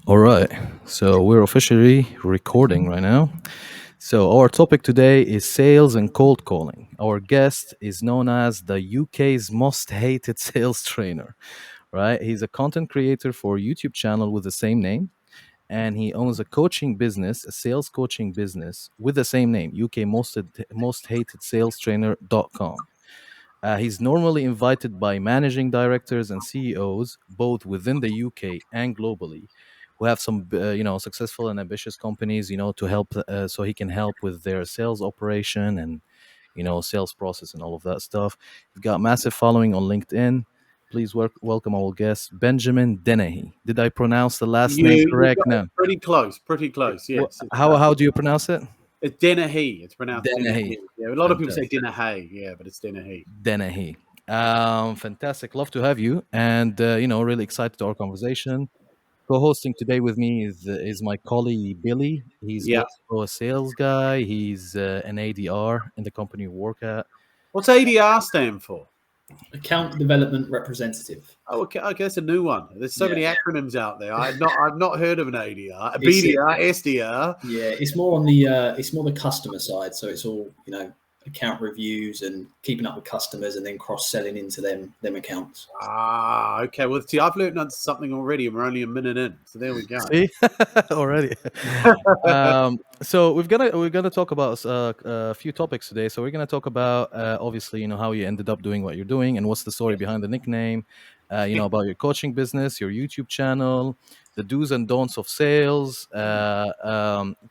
All right. So we're officially recording right now. So our topic today is sales and cold calling. Our guest is known as the UK's most hated sales trainer, right? He's a content creator for a YouTube channel with the same name, and he owns a coaching business, a sales coaching business with the same name, UK most hated sales trainer.com. He's normally invited by managing directors and CEOs, both within the UK and globally, who have some, successful and ambitious companies, to help, so he can help with their sales operation and, sales process and all of that stuff. He's got massive following on LinkedIn. Please welcome our guest, Benjamin Dennehy. Did I pronounce the last name You correct? got it No. pretty close, pretty close. Yes, How do you pronounce it? it's Dennehy. It's pronounced Dennehy. Dennehy. Yeah, a lot of people say Fantastic. Dennehy. Yeah, but it's Dennehy. Dennehy. Fantastic. Love to have you. And, really excited to our conversation. Co-hosting today with me is my colleague Billy. He's Yeah. also a sales guy. He's an ADR in the company we work at. What's ADR stand for? Account development representative. Oh, okay, that's a new one. There's so Yeah. many acronyms out there. I've not heard of an ADR, a It's BDR, SDR. Yeah, it's more on the customer side. So it's all account reviews and keeping up with customers and then cross selling into them accounts. Ah, okay. Well, see, I've learned something already, and we're only a minute in. So there we go. See, already. So we're gonna talk about a few topics today. So we're gonna talk about obviously how you ended up doing what you're doing and what's the story behind the nickname. About your coaching business, your YouTube channel, the do's and don'ts of sales,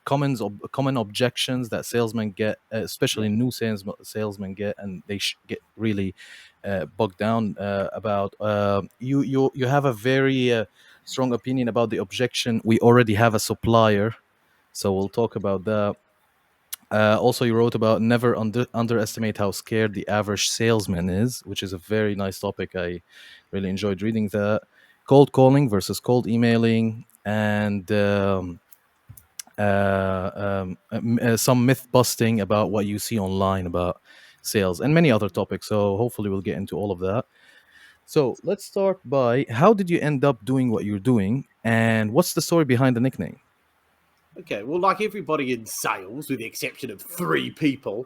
common objections that salesmen get, especially new salesmen get, and they get really bogged down about. You have a very strong opinion about the objection. We already have a supplier, so we'll talk about that. Also, you wrote about never underestimate how scared the average salesman is, which is a very nice topic. I really enjoyed reading that. Cold calling versus cold emailing, and some myth busting about what you see online about sales, and many other topics. So hopefully, we'll get into all of that. So let's start by how did you end up doing what you're doing, and what's the story behind the nickname? Okay, well, like everybody in sales, with the exception of three people,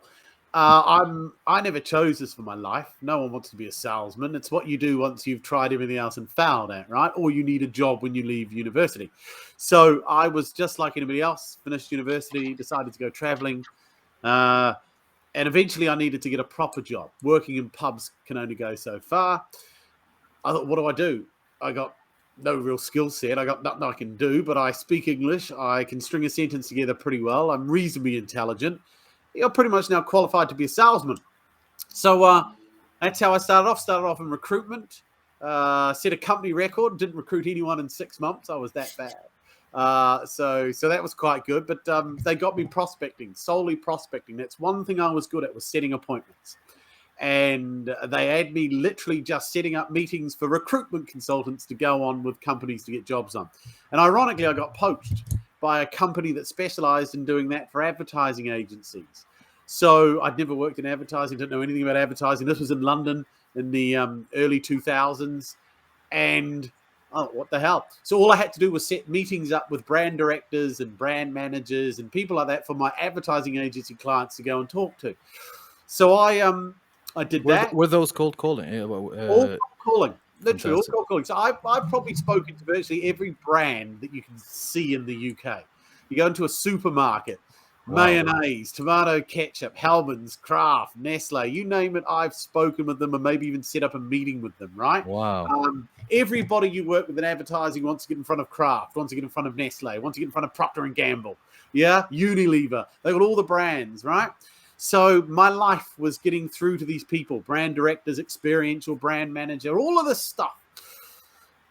I never chose this for my life. No one wants to be a salesman. It's what you do once you've tried everything else and failed at, right? Or you need a job when you leave university. So I was just like anybody else. Finished university, decided to go traveling, uh, and eventually I needed to get a proper job. Working in pubs can only go so far. I thought, what do I do? I got no real skill set. I got nothing I can do, but I speak English. I can string a sentence together pretty well. I'm reasonably intelligent. You're pretty much now qualified to be a salesman. So that's how I started off. Started off in recruitment. Set a company record. Didn't recruit anyone in 6 months. I was that bad. So that was quite good. But they got me prospecting, solely prospecting. That's one thing I was good at, was setting appointments. And they had me literally just setting up meetings for recruitment consultants to go on with companies to get jobs on. And ironically, I got poached by a company that specialized in doing that for advertising agencies. So I'd never worked in advertising, didn't know anything about advertising. This was in London in the early 2000s. And oh, what the hell? So all I had to do was set meetings up with brand directors and brand managers and people like that for my advertising agency clients to go and talk to. So I did that. Were those cold calling? All cold calling, literally all Fantastic. cold calling. So I've probably spoken to virtually every brand that you can see in the UK. You go into a supermarket, Wow. mayonnaise, tomato ketchup, Hellman's, Kraft, Nestle, you name it, I've spoken with them and maybe even set up a meeting with them, right? Wow. Everybody you work with in advertising wants to get in front of Kraft, wants to get in front of Nestle, wants to get in front of Procter & Gamble, yeah, Unilever. They've got all the brands, right? So my life was getting through to these people, brand directors, experiential brand manager, all of this stuff.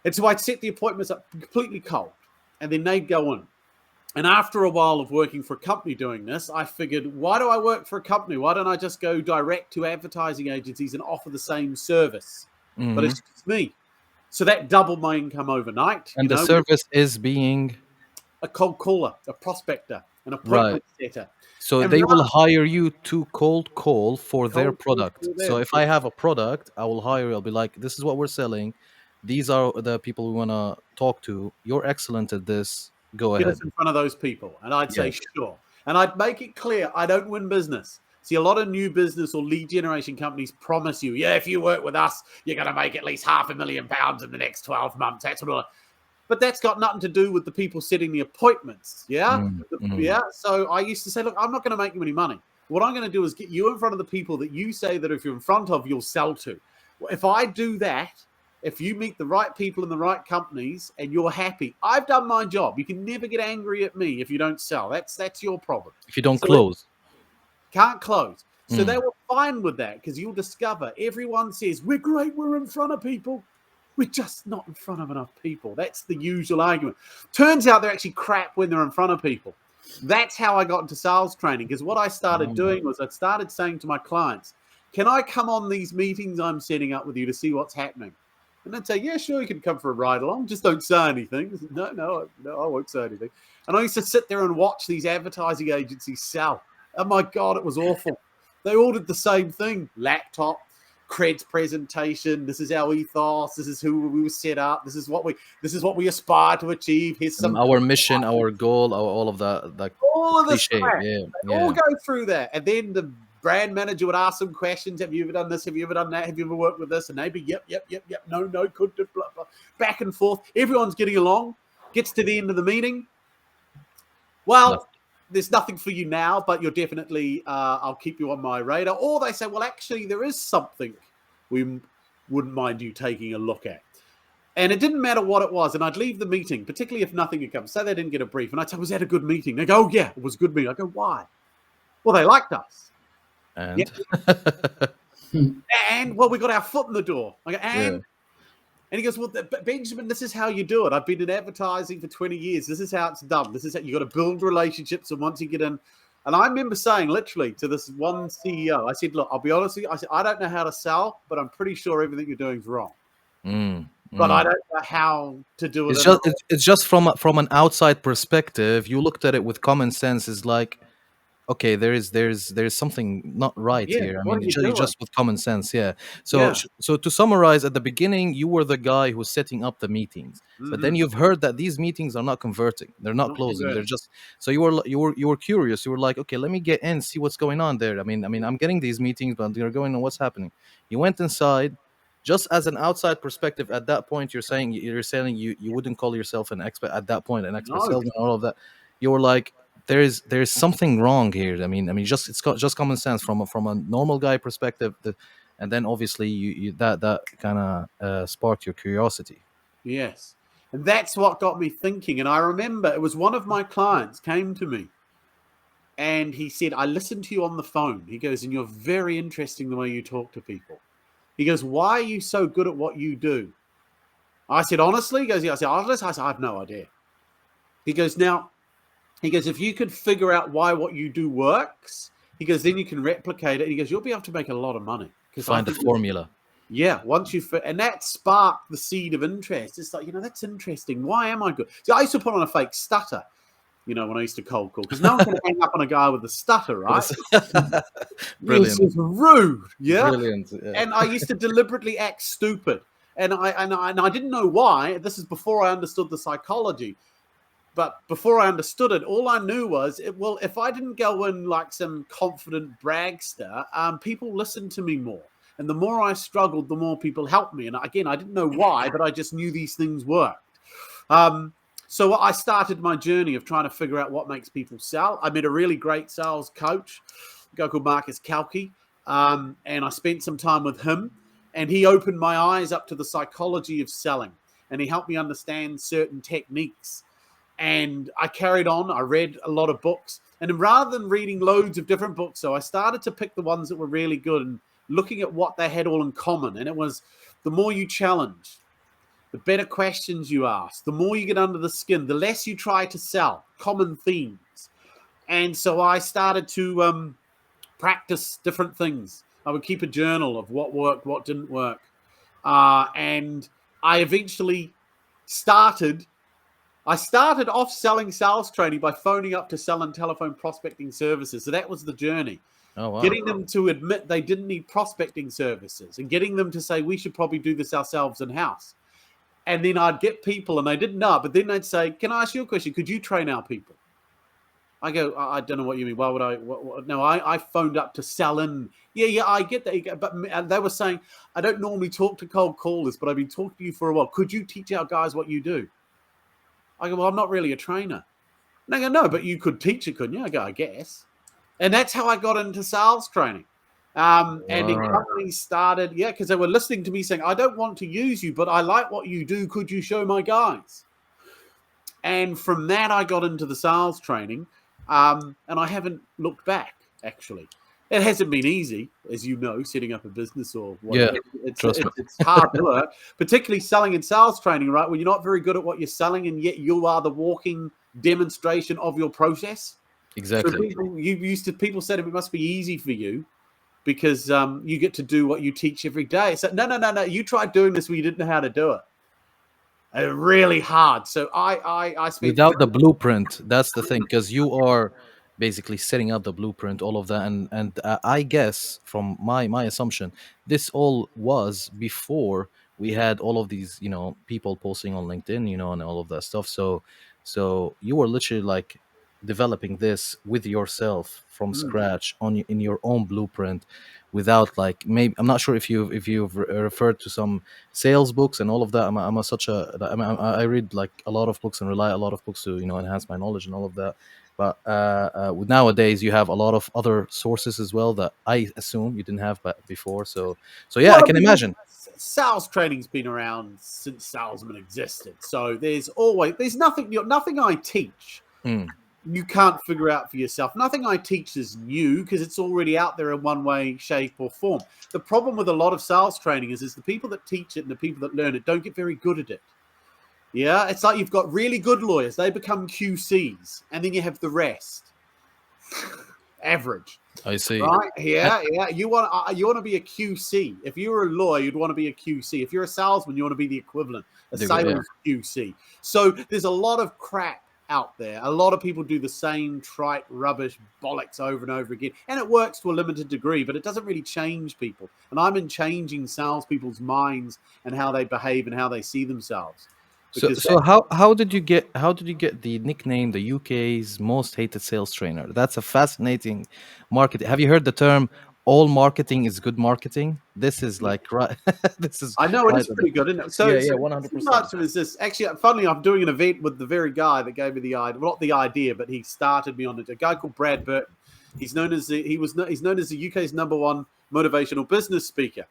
And so I'd set the appointments up completely cold, and then they'd go in. And after a while of working for a company doing this, I figured, why do I work for a company? Why don't I just go direct to advertising agencies and offer the same service? But it's just me. So that doubled my income overnight. And the service is being a cold caller, a prospector, an right. appointment setter. So And they will hire you to cold call for their cold call product. for So them. if I have a product, I will hire you. I'll be like, this is what we're selling. these are the people we want to talk to. You're excellent at this. Go Get ahead. us in front of those people. And I'd say, Yes. sure. And I'd make it clear I don't win business. See, a lot of new business or lead generation companies promise you, yeah, if you work with us, you're going to make at least £500,000 in the next 12 months. That's what. But that's got nothing to do with the people setting the appointments. Yeah. Mm. Yeah. So I used to say, look, I'm not going to make you any money. What I'm going to do is get you in front of the people that you say that if you're in front of, you'll sell to. If I do that, if you meet the right people in the right companies and you're happy, I've done my job. You can never get angry at me if you don't sell. That's your problem. If you don't So close. can't close. So they Mm. were fine with that because you'll discover everyone says, we're great, we're in front of people. We're just not in front of enough people. That's the usual argument. Turns out they're actually crap when they're in front of people. That's how I got into sales training, because what I started doing was I started saying to my clients, can I come on these meetings I'm setting up with you to see what's happening? And they'd say, yeah, sure, you can come for a ride along. Just don't say anything. I said, no, I won't say anything. And I used to sit there and watch these advertising agencies sell. Oh, my God, it was awful. They all did the same thing. Laptop, Cred's presentation. This is our ethos. This is who we were set up. This is what we aspire to achieve. Here's some Our mission, our goal, all of that, like all of this cliche. crap. Yeah, They all yeah. go through that. And then the brand manager would ask them questions. Have you ever done this? Have you ever done that? Have you ever worked with this? And they'd be, yep. No, could do, blah, blah. Back and forth. Everyone's getting along. Gets to the end of the meeting. Well, there's nothing for you now, but you're definitely, I'll keep you on my radar. Or they say, well, actually, there is something we wouldn't mind you taking a look at. And it didn't matter what it was. And I'd leave the meeting, particularly if nothing had come. Say they didn't get a brief. And I'd say, was that a good meeting? They go, oh, yeah, it was a good meeting. I go, why? Well, they liked us. And And, well, we got our foot in the door. I go, yeah. And he goes, well, Benjamin, this is how you do it. I've been in advertising for 20 years. This is how it's done. This is how you got to build relationships. And once you get in, and I remember saying literally to this one CEO, I said, look, I'll be honest with you. I said, I don't know how to sell, but I'm pretty sure everything you're doing is wrong. But I don't know how to do it. It's just from an outside perspective. You looked at it with common sense. Is like, okay, there's something not right Yeah, here. I what mean, are you doing? just with common sense, yeah. So Yeah. so to summarize, at the beginning, you were the guy who was setting up the meetings, but then you've heard that these meetings are not converting, they're not closing, they're just. So you were curious. You were like, okay, let me get in, see what's going on there. I mean, I'm getting these meetings, but you're going on what's happening. You went inside. Just as an outside perspective, at that point, you're saying you wouldn't call yourself an expert at that point, an expert No. salesman, all of that. You were like, there's something wrong here. I mean, just it's got just common sense from a normal guy perspective. And then obviously you that kind of sparked your curiosity. Yes. And that's what got me thinking. And I remember it was one of my clients came to me and he said, I listened to you on the phone. He goes, and you're very interesting the way you talk to people. He goes, why are you so good at what you do? I said, honestly? He goes, yeah. I said, honestly? I said, I have no idea. He goes, if you could figure out why what you do works, he goes, then you can replicate it. He goes, you'll be able to make a lot of money. Find the formula. Yeah, and that sparked the seed of interest. It's like, that's interesting. Why am I good? See, I used to put on a fake stutter, when I used to cold call, because no one's going to hang up on a guy with a stutter, right? Brilliant. This is rude, yeah. Brilliant. Yeah. And I used to deliberately act stupid, and I didn't know why. This is before I understood the psychology. But before I understood it, all I knew was, if I didn't go in like some confident bragster, people listened to me more. And the more I struggled, the more people helped me. And again, I didn't know why, but I just knew these things worked. So I started my journey of trying to figure out what makes people sell. I met a really great sales coach, a guy called Marcus Kalki, and I spent some time with him. And he opened my eyes up to the psychology of selling. And he helped me understand certain techniques. And I carried on. I read a lot of books. And rather than reading loads of different books, so I started to pick the ones that were really good and looking at what they had all in common. And it was, the more you challenge, the better questions you ask, the more you get under the skin, the less you try to sell, common themes. And so I started to practice different things. I would keep a journal of what worked, what didn't work. And I eventually started off selling sales training by phoning up to sell and telephone prospecting services. So that was the journey. Oh, wow. Getting them to admit they didn't need prospecting services and getting them to say, we should probably do this ourselves in-house. And then I'd get people and they didn't know, but then they'd say, "Can I ask you a question? Could you train our people?" I go, I don't know what you mean. Why would I? No, I phoned up to sell in. Yeah, yeah, I get that. But they were saying, I don't normally talk to cold callers, but I've been talking to you for a while. Could you teach our guys what you do? I go, well, I'm not really a trainer. And they go, no, but you could teach it, couldn't you? I go, I guess. And that's how I got into sales training. And then Wow. companies started, yeah, because they were listening to me saying, I don't want to use you, but I like what you do. Could you show my guys? And from that, I got into the sales training, and I haven't looked back. Actually, it hasn't been easy, as you know, setting up a business or Yeah, whatever. It's trust me. it's, it's hard work, particularly selling and sales training, right? When you're not very good at what you're selling, and yet you are the walking demonstration of your process. So Exactly. people said it must be easy for you because you get to do what you teach every day. So no. You tried doing this where you didn't know how to do it. Really hard. So I spent Without the blueprint, that's the thing, because you are basically setting up the blueprint, all of that, and I guess from my assumption, this all was before we had all of these, people posting on LinkedIn, and all of that stuff. So you were literally like developing this with yourself from Mm. scratch in your own blueprint, without, like, maybe I'm not sure if you've referred to some sales books and all of that. I read like a lot of books and rely a lot of books to enhance my knowledge and all of that. But with nowadays you have a lot of other sources as well that I assume you didn't have before. So yeah, I Well, I can mean, imagine. sales training's been around since salesmen existed. So there's nothing I teach Mm, you can't figure out for yourself. Nothing I teach is new because it's already out there in one way, shape, or form. The problem with a lot of sales training is the people that teach it and the people that learn it don't get very good at it. Yeah, it's like you've got really good lawyers; they become QCs, and then you have the rest, average. I see. Right? And Yeah, yeah. You want to be a QC. If you were a lawyer, you'd want to be a QC. If you're a salesman, you want to be the equivalent, a yeah. sales QC. So there's a lot of crap out there. A lot of people do the same trite rubbish bollocks over and over again, and it works to a limited degree, but it doesn't really change people. And I'm in changing salespeople's minds and how they behave and how they see themselves, So because so how did you get the nickname the UK's most hated sales trainer? That's a fascinating market. Have you heard the term all marketing is good marketing? This is that, like right. This is I know it right. is pretty good, isn't it? Yeah, So yeah, the 100%. answer is this. Actually, funnily, I'm doing an event with the very guy that gave me the idea. Well, not the idea, but he started me on it. A guy called Brad Burton. He's known as the UK's number one motivational business speaker.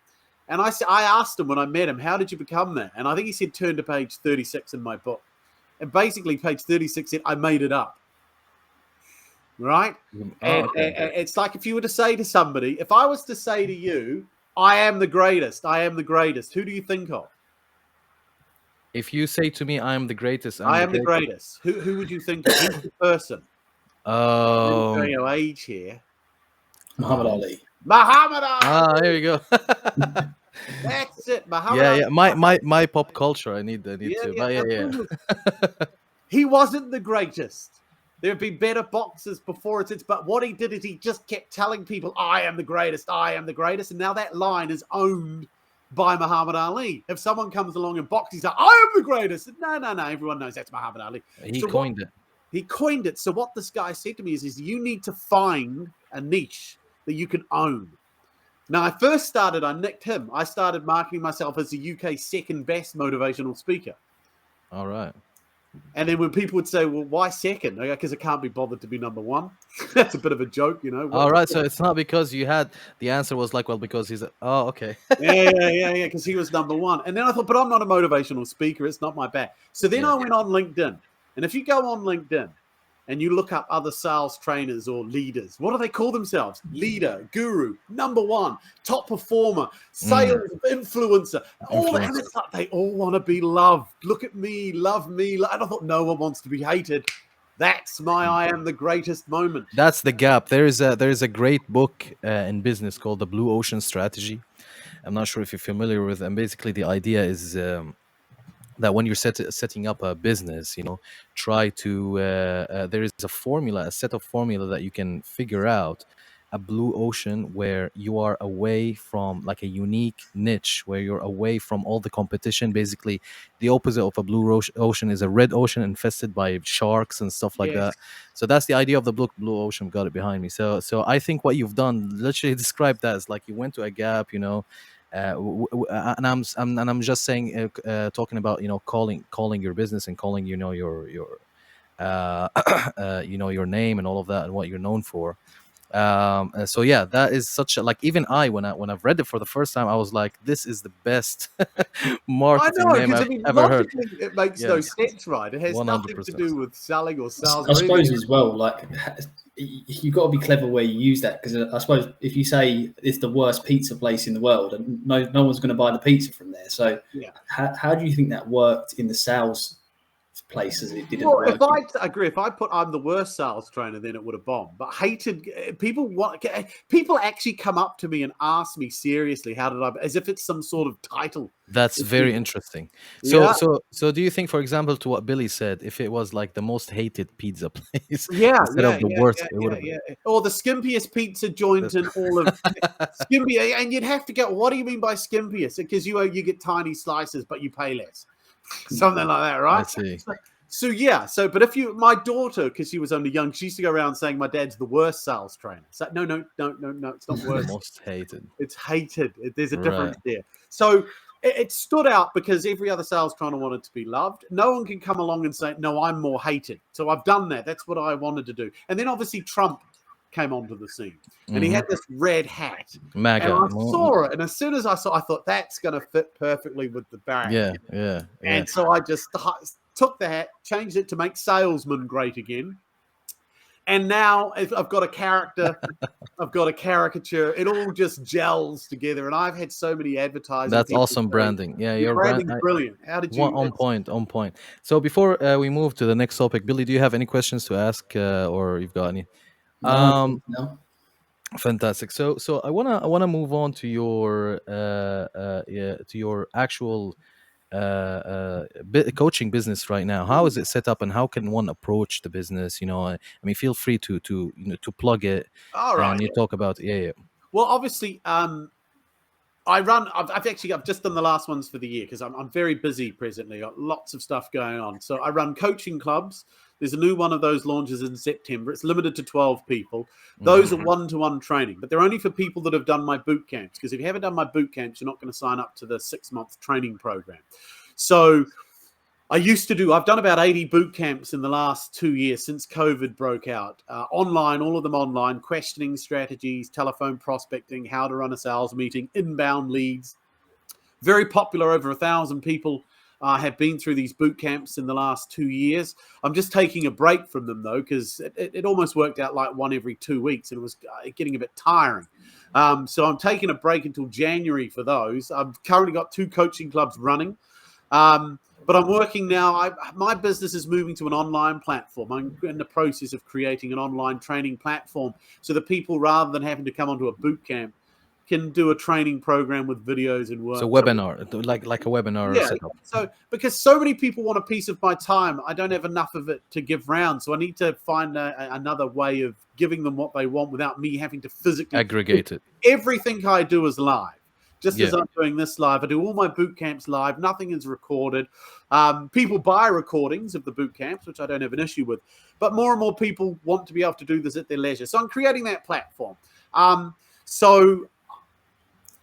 And I asked him when I met him, how did you become that? And I think he said turn to page 36 in my book. And basically, page 36 said I made it up. Right? Oh, okay. And it's like if you were to say to somebody, if I was to say to you, I am the greatest, I am the greatest, who do you think of? If you say to me, "I'm the greatest," I'm I the am the greatest. greatest. Who would you think of? Who's the person? Let me show Um. you age here. Muhammad Ali. Muhammad Ali. Here we go. That's it. Muhammad Yeah, Ali. yeah. My pop culture. I need Yeah, to. yeah. But Now, yeah, the yeah. thing is, he wasn't the greatest. There have been better boxers before it, but what he did is he just kept telling people, I am the greatest, I am the greatest. And now that line is owned by Muhammad Ali. If someone comes along and boxes, he's like, I am the greatest. No. Everyone knows that's Muhammad Ali. He So what coined it. he coined it. So what this guy said to me is you need to find a niche that you can own. Now, I first started, I nicked him. I started marketing myself as the UK's second best motivational speaker. All right. And then when people would say, well, why second? Because it can't be bothered to be number one. That's a bit of a joke, you know. All right. So it's not because you had the answer was like, well, because he's. Oh, okay. Yeah, because he was number one. And then I thought, but I'm not a motivational speaker. It's not my bag. So then Yeah. I went on LinkedIn. And if you go on LinkedIn and you look up other sales trainers or leaders, what do they call themselves? Leader, guru, number one, top performer, Mm, sales influencer. And influencer. it's like they all want to be loved. Look at me, love me. And I thought no one wants to be hated. That's my I am the greatest moment. That's the gap. There is a great book in business called The Blue Ocean Strategy. I'm not sure if you're familiar with. And basically, the idea is that when you're setting up a business, try to. There is a formula, a set of formula that you can figure out, a blue ocean where you are away from like a unique niche, where you're away from all the competition. Basically, the opposite of a ocean is a red ocean infested by sharks and stuff like that. Yes. So that's the idea of the blue ocean. Got it behind me. So I think what you've done literally described that as like you went to a gap, you know. And I'm just saying, talking about, you know, calling your business and calling, you know, your uh, you know, your name and all of that and what you're known for. So yeah, that is such a, like, even I, when I've read it for the first time, I was like, this is the best I marketing know, name because I I've mean, ever heard. logically, it makes no Yes, sense, right? It has nothing to 100%. do with selling or sales I or anything. suppose as well, like you've got to be clever where you use that, because I suppose if you say it's the worst pizza place in the world, and no one's going to buy the pizza from there. So Yeah. how do you think that worked in the sales place as it didn't Well, work? if I agree, if I put I'm the worst sales trainer, then it would have bombed. But hated people, people actually come up to me and ask me seriously, how did I, as if it's some sort of title. That's very interesting. So Yeah, so do you think, for example, to what Billy said, if it was like the most hated pizza place yeah, instead of the worst, it would have yeah. Or the skimpiest pizza joint in all of skimpy, and you'd have to go. What do you mean by skimpiest? Because you get tiny slices, but you pay less, something like that, I right? see. So yeah, but if you, my daughter, because she was only young, she used to go around saying my dad's the worst sales trainer. So no, it's not The worse. most hated. It's hated. There's a Right. difference there. So it stood out because every other sales trainer wanted to be loved. No one can come along and say, no, I'm more hated. So I've done that. That's what I wanted to do. And then obviously Trump came onto the scene, and he Hmm. had this red hat. And MAGA. I saw it. And as soon as I thought that's going to fit perfectly with the brand. Yeah, yeah, yeah. And so I just took the hat, changed it to make salesman great again. And now I've got a character, I've got a caricature. It all just gels together. And I've had so many advertising That's people awesome say, branding. Yeah, your your brand. branding's brilliant. How did One you? on point, on point. So before we move to the next topic, Billy, do you have any questions to ask, or you've got any? No, Um, no. Fantastic. So I wanna move on to your yeah, to your actual coaching business right now. How is it set up, and how can one approach the business? You know, I mean, feel free to you know, to plug it, All right. and you talk about, yeah, yeah. Well, obviously, I've just done the last ones for the year because I'm very busy presently. Got lots of stuff going on. So I run coaching clubs. There's a new one of those launches in September. It's limited to 12 people. Those are one-to-one training, but they're only for people that have done my boot camps. Because if you haven't done my boot camps, you're not going to sign up to the 6-month training program. So I've done about 80 boot camps in the last 2 years since COVID broke out. Online, all of them online, questioning strategies, telephone prospecting, how to run a sales meeting, inbound leads. Very popular. Over 1,000 people have been through these boot camps in the last 2 years. I'm just taking a break from them, though, because it almost worked out like one every 2 weeks, and it was getting a bit tiring. So I'm taking a break until January for those. I've currently got 2 coaching clubs running. But I'm working now. My business is moving to an online platform. I'm in the process of creating an online training platform so that people, rather than having to come onto a boot camp, can do a training program with videos and So workflow. webinar, like a webinar Yeah. setup. So because so many people want a piece of my time, I don't have enough of it to give round. So I need to find another way of giving them what they want without me having to physically. Aggregated. Everything I do is live. Just Yeah. as I'm doing this live, I do all my boot camps live. Nothing is recorded. People buy recordings of the boot camps, which I don't have an issue with. But more and more people want to be able to do this at their leisure. So I'm creating that platform. So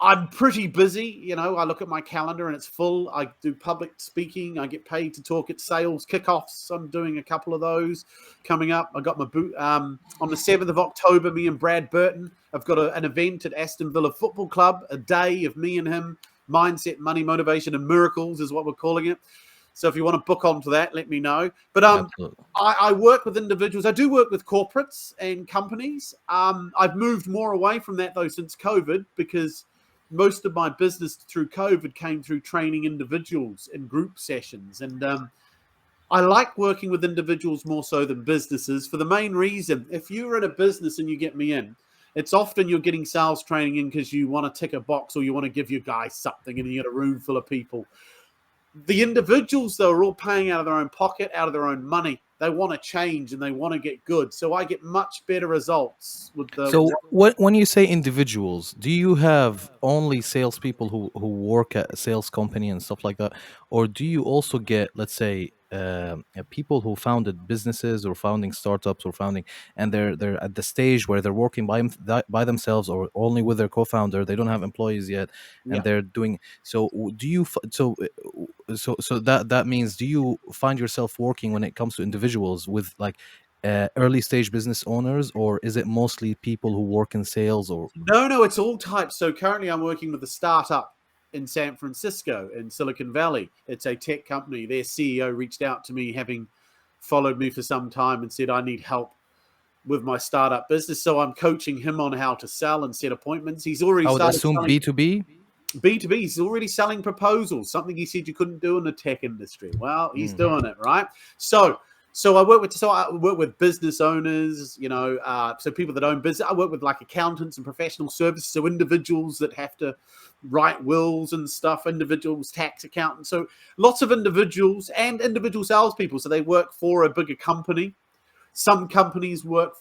I'm pretty busy. You know, I look at my calendar and it's full. I do public speaking. I get paid to talk at sales kickoffs. I'm doing a couple of those coming up. I got my boot on the 7th of October. Me and Brad Burton. I've got an event at Aston Villa Football Club. A day of me and him. Mindset, money, motivation, and miracles is what we're calling it. So if you want to book onto that, let me know. But Absolutely. I work with individuals. I do work with corporates and companies. I've moved more away from that though since COVID, because most of my business through COVID came through training individuals in group sessions. And I like working with individuals more so than businesses, for the main reason, if you're in a business and you get me in, it's often you're getting sales training in because you want to tick a box or you want to give your guy something and you get a room full of people. The individuals, though, are all paying out of their own pocket, out of their own money. They want to change and they want to get good. So I get much better results with the. So when you say individuals, do you have only salespeople who work at a sales company and stuff like that, or do you also get, let's say, people who founded businesses or founding startups or founding, and they're at the stage where they're working by themselves or only with their co-founder, they don't have employees yet, and Yeah. they're doing so. Do you so that means, do you find yourself working when it comes to individuals with like early stage business owners, or is it mostly people who work in sales or? No, it's all types. So currently I'm working with a startup in San Francisco, in Silicon Valley. It's a tech company. Their CEO reached out to me, having followed me for some time, and said, I need help with my startup business. So I'm coaching him on how to sell and set appointments. He's already I would started assume selling B2B. B2B. He's already selling proposals, something he said you couldn't do in the tech industry. Well, he's doing it, right? So I work with business owners, so people that own business. I work with like accountants and professional services, so individuals that have to write wills and stuff, individuals, tax accountants. So lots of individuals and individual salespeople. So they work for a bigger company. Some companies let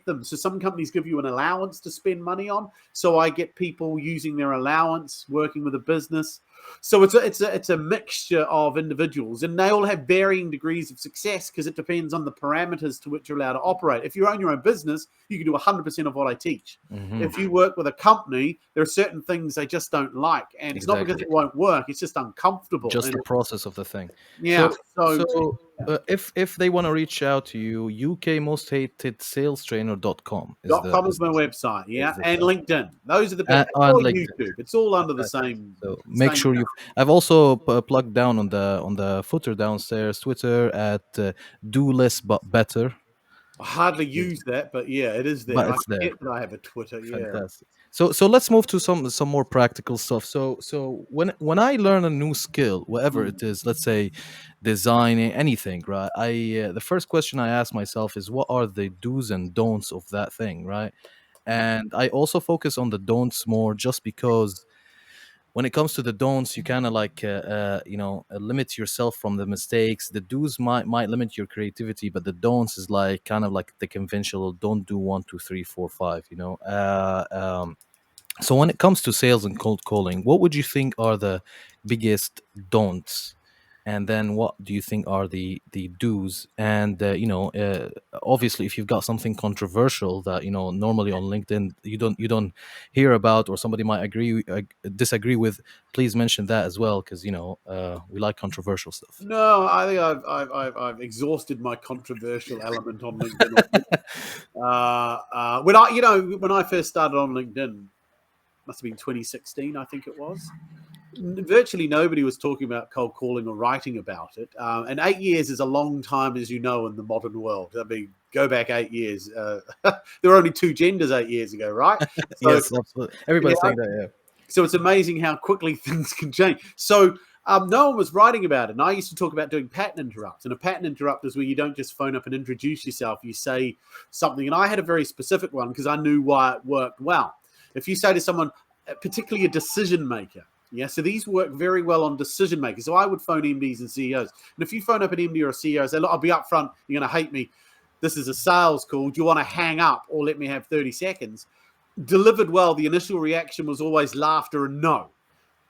them. So some companies give you an allowance to spend money on. So I get people using their allowance, working with a business. So it's a mixture of individuals, and they all have varying degrees of success because it depends on the parameters to which you're allowed to operate. If you own your own business, you can do 100% of what I teach. Mhm. If you work with a company, there are certain things they just don't like, and it's not because Exactly. it won't work. It's just uncomfortable. Just And the process of the thing. yeah, So so if they want to reach out to you, ukmosthatedSalesTrainer.com is .com is the my website, yeah, is the and site. LinkedIn. Those are the best. On Or LinkedIn. YouTube. It's all under the Fantastic. same So make same. sure you. I've also plugged down on the footer downstairs Twitter at do less but better. I hardly Is- use that, but yeah, it is there. but I it's there. forget that I have a Twitter. Yeah. Fantastic. So let's move to some more practical stuff. So when I learn a new skill, whatever Mm. it is, let's say designing anything, right? The first question I ask myself is, what are the do's and don'ts of that thing, right? And I also focus on the don'ts more, just because when it comes to the don'ts, you kind of like limit yourself from the mistakes. The do's might limit your creativity, but the don'ts is like kind of like the conventional, don't do one, two, three, four, five, so when it comes to sales and cold calling, what would you think are the biggest don'ts? And then what do you think are the do's? And obviously, if you've got something controversial that normally on LinkedIn you don't hear about, or somebody might disagree with, please mention that as well, because we like controversial stuff. No, I think I've exhausted my controversial element on LinkedIn. When I first started on LinkedIn, must have been 2016, I think it was. Virtually nobody was talking about cold calling or writing about it. And 8 years is a long time, as you know, in the modern world. I mean, go back 8 years. There were only two genders 8 years ago, right? So Yes, absolutely. yeah, Everybody's saying that. so it's amazing how quickly things can change. So no one was writing about it. And I used to talk about doing pattern interrupts. And a pattern interrupt is where you don't just phone up and introduce yourself. You say something. And I had a very specific one because I knew why it worked well. If you say to someone, particularly a decision maker, yeah, so these work very well on decision makers. So I would phone MDs and CEOs. And if you phone up an MD or a CEO, say, look, I'll be upfront, you're going to hate me. This is a sales call. Do you want to hang up or let me have 30 seconds? Delivered well, the initial reaction was always laughter and no.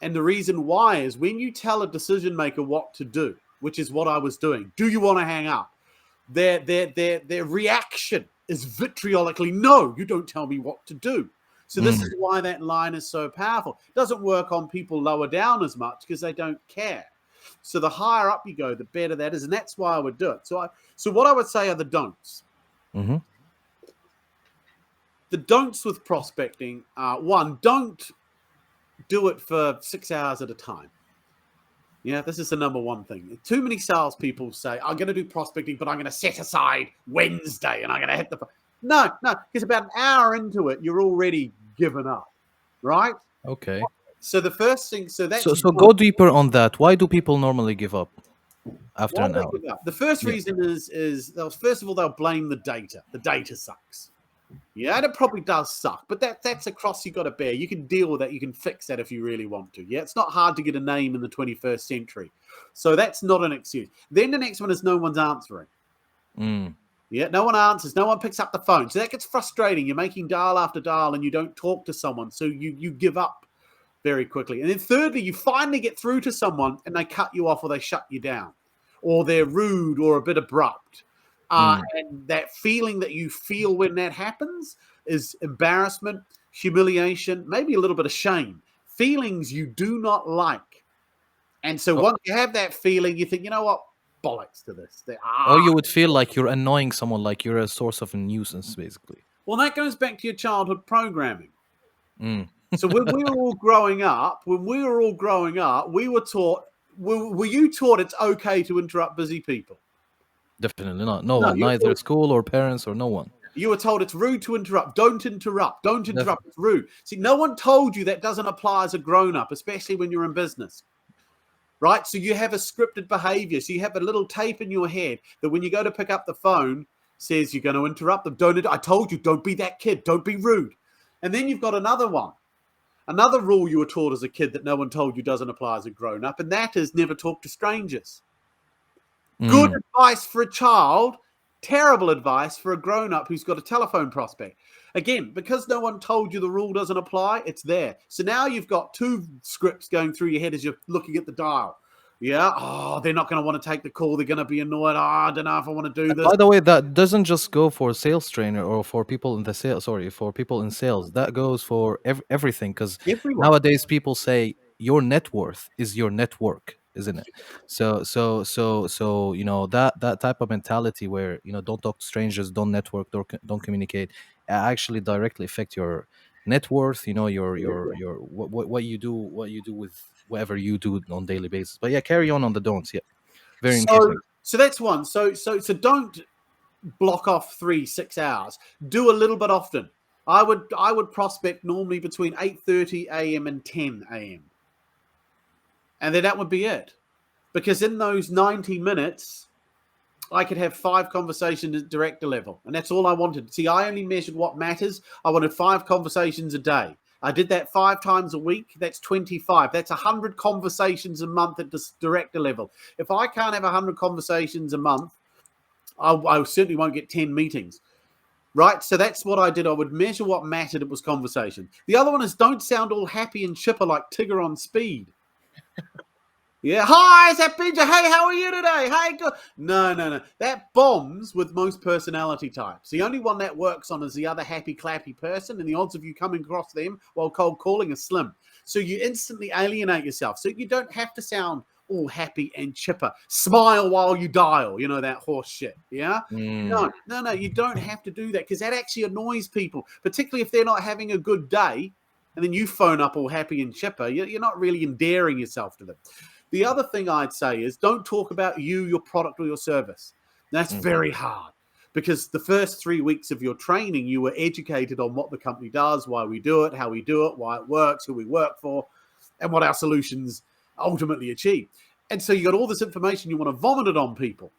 And the reason why is when you tell a decision maker what to do, which is what I was doing, do you want to hang up? Their reaction is vitriolically, no, you don't tell me what to do. So this is why that line is so powerful. It doesn't work on people lower down as much because they don't care. So the higher up you go, the better that is. And that's why I would do it. So what I would say are the don'ts. Mm-hmm. The don'ts with prospecting are, one, don't do it for 6 hours at a time. Yeah, this is the number one thing. Too many salespeople say, I'm going to do prospecting, but I'm going to set aside Wednesday and I'm going to hit the... No, because about an hour into it, you're already given up, right? Okay. So the first thing, so that's... So go deeper on that. Why do people normally give up after Why an do hour? they give up? The first Yeah. reason is first of all, they'll blame the data. The data sucks. Yeah, and it probably does suck, but that's a cross you got to bear. You can deal with that. You can fix that if you really want to. Yeah, it's not hard to get a name in the 21st century. So that's not an excuse. Then the next one is no one's answering. Mm. Yeah, no one answers. No one picks up the phone. So that gets frustrating. You're making dial after dial and you don't talk to someone. So you give up very quickly. And then thirdly, you finally get through to someone and they cut you off or they shut you down or they're rude or a bit abrupt. Mm. And that feeling that you feel when that happens is embarrassment, humiliation, maybe a little bit of shame. Feelings you do not like. And so Oh, once you have that feeling, you think, you know what? Bollocks to this. or you would feel like you're annoying someone, like you're a source of a nuisance, basically. Well, that goes back to your childhood programming. Mm. So when we were all growing up, we were taught. Were you taught it's okay to interrupt busy people? Definitely not. No No, one, neither school or parents or no one. you were told it's rude to interrupt. Don't interrupt. Don't interrupt. Definitely. It's rude. See, no one told you that doesn't apply as a grown-up, especially when you're in business. Right? So you have a scripted behavior. So you have a little tape in your head that when you go to pick up the phone, says you're going to interrupt them. Don't. I told you, don't be that kid. Don't be rude. And then you've got another one. Another rule you were taught as a kid that no one told you doesn't apply as a grown-up, and that is never talk to strangers. Good Mm. advice for a child, terrible advice for a grown-up who's got a telephone prospect. Again, because no one told you the rule doesn't apply, it's there. So now you've got two scripts going through your head as you're looking at the dial. Yeah, oh, they're not going to want to take the call. They're going to be annoyed. Oh, I don't know if I want to do this. By the way, that doesn't just go for sales trainer or for people in the sales. Sorry, for people in sales. That goes for everything. Because Everyone. nowadays people say your net worth is your network, isn't it? So you know that type of mentality where don't talk to strangers, don't network, don't communicate, actually directly affect your net worth. Your what you do with whatever you do on daily basis. But yeah, carry on the don'ts. Yeah, very So, interesting. so that's one. So don't block off 6 hours. Do a little bit often. I would prospect normally between 8:30 a.m. and 10 a.m. And then that would be it. Because in those 90 minutes, I could have 5 conversations at director level. And that's all I wanted. See, I only measured what matters. I wanted 5 conversations a day. I did that 5 times a week. That's 25. That's 100 conversations a month at the director level. If I can't have 100 conversations a month, I certainly won't get 10 meetings. Right? So that's what I did. I would measure what mattered. It was conversation. The other one is don't sound all happy and chipper like Tigger on speed. Yeah. Hi, is that Benja? Hey, how are you today? Hey, good. No. That bombs with most personality types. The only one that works on is the other happy, clappy person, and the odds of you coming across them while cold calling are slim. So you instantly alienate yourself. So you don't have to sound all happy and chipper. Smile while you dial. You know, that horse shit. Yeah. Mm. No. You don't have to do that because that actually annoys people, particularly if they're not having a good day. And then you phone up all happy and chipper. You're not really endearing yourself to them. The other thing I'd say is don't talk about you, your product, or your service. That's very hard because the first 3 weeks of your training, you were educated on what the company does, why we do it, how we do it, why it works, who we work for, and what our solutions ultimately achieve. And so you got all this information, you want to vomit it on people.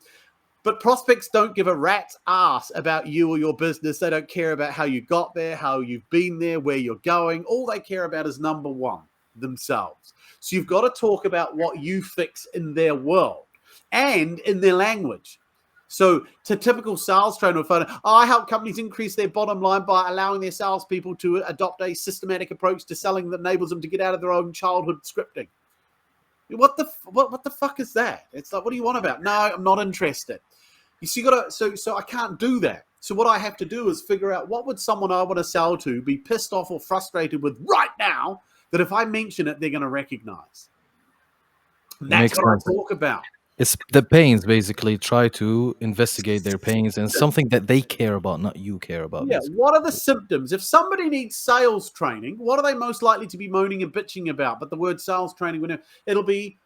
But prospects don't give a rat's ass about you or your business. They don't care about how you got there, how you've been there, where you're going. All they care about is number one, themselves. So you've got to talk about what you fix in their world and in their language. So to typical sales trainer, I help companies increase their bottom line by allowing their salespeople to adopt a systematic approach to selling that enables them to get out of their own childhood scripting. What the fuck is that? It's like, what do you want about? No, I'm not interested. You see, so I can't do that. So what I have to do is figure out what would someone I want to sell to be pissed off or frustrated with right now that if I mention it, they're going to recognize. That's Makes what sense. I talk about. It's the pains, basically. Try to investigate their pains and something that they care about, not you care about. Yeah, Basically. what are the symptoms? If somebody needs sales training, what are they most likely to be moaning and bitching about? But the word sales training, it'll be,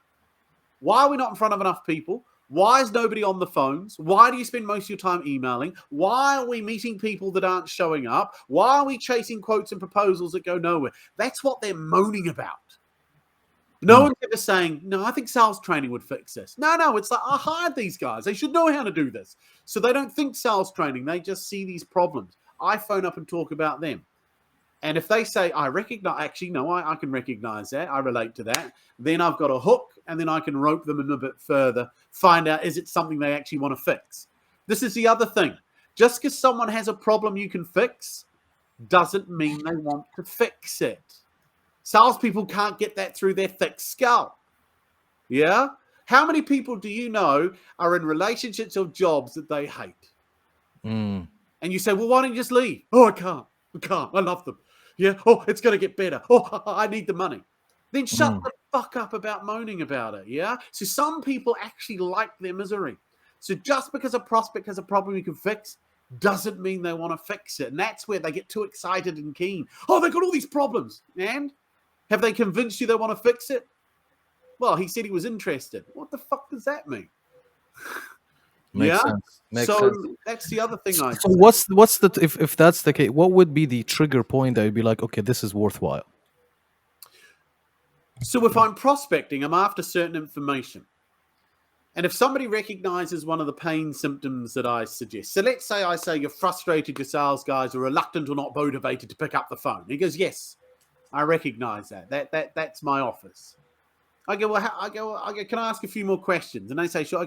why are we not in front of enough people? Why is nobody on the phones? Why do you spend most of your time emailing? Why are we meeting people that aren't showing up? Why are we chasing quotes and proposals that go nowhere? That's what they're moaning about. No one's ever saying, no, I think sales training would fix this. No, it's like, I hired these guys. They should know how to do this. So they don't think sales training. They just see these problems. I phone up and talk about them. And if they say, I recognize, actually, no, I can recognize that. I relate to that. Then I've got a hook and then I can rope them in a bit further, find out, is it something they actually want to fix? This is the other thing. Just because someone has a problem you can fix doesn't mean they want to fix it. Salespeople can't get that through their thick skull. Yeah? How many people do you know are in relationships or jobs that they hate? Mm. And you say, well, why don't you just leave? Oh, I can't. I love them. Yeah. Oh, it's going to get better. Oh, I need the money. Then shut the fuck up about moaning about it. Yeah. So some people actually like their misery. So just because a prospect has a problem you can fix doesn't mean they want to fix it. And that's where they get too excited and keen. Oh, they've got all these problems. And have they convinced you they want to fix it? Well, he said he was interested. What the fuck does that mean? Makes sense. Makes sense. That's the other thing I So what's the if that's the case, what would be the trigger point that would be like, okay, this is worthwhile? So if I'm prospecting, I'm after certain information. And if somebody recognizes one of the pain symptoms that I suggest, so let's say I say you're frustrated, your sales guys are reluctant or not motivated to pick up the phone. He goes, yes, I recognize that. That's my office. I go, well, can I ask a few more questions? And they say, sure.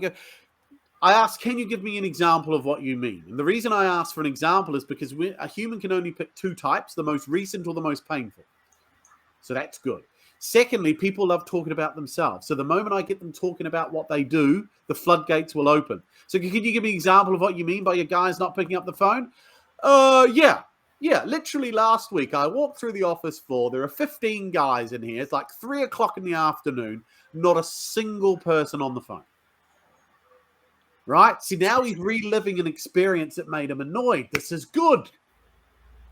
I ask, can you give me an example of what you mean? And the reason I ask for an example is because a human can only pick two types, the most recent or the most painful. So that's good. Secondly, people love talking about themselves. So the moment I get them talking about what they do, the floodgates will open. So can you give me an example of what you mean by your guys not picking up the phone? Yeah. Literally last week, I walked through the office floor. There are 15 guys in here. It's like 3 o'clock in the afternoon. Not a single person on the phone. Right? See, now he's reliving an experience that made him annoyed. This is good.